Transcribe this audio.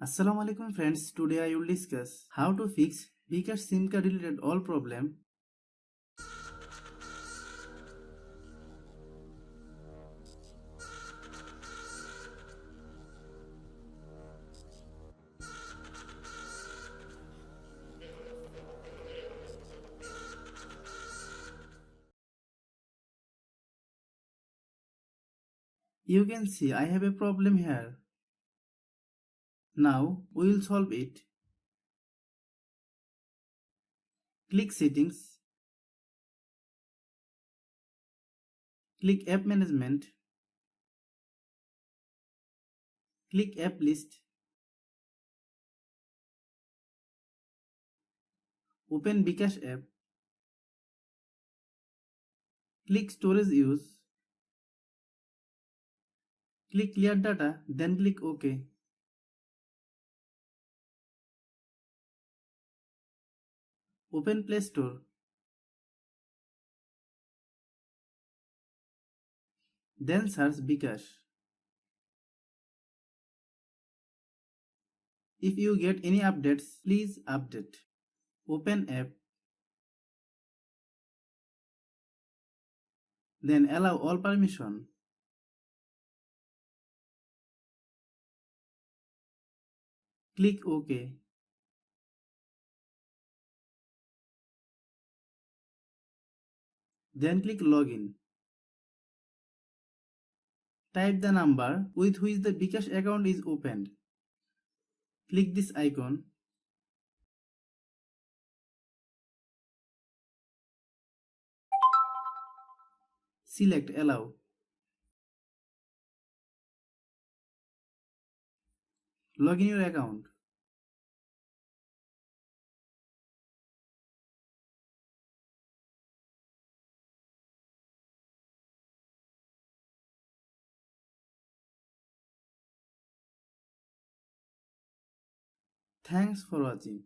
Assalamu alaikum friends, today I will discuss how to fix Bkash SIM card related all problem. You can see I have a problem here. Now we will solve it. Click settings, click app management, click app list, open Bkash app, click storage use, click clear data, then click OK. Open Play Store. Then search Bkash. If you get any updates, please update. Open app. Then allow all permission. Click OK. Then click Login. Type the number with which the Bkash account is opened. Click this icon. Select Allow. Login your account. Thanks for watching.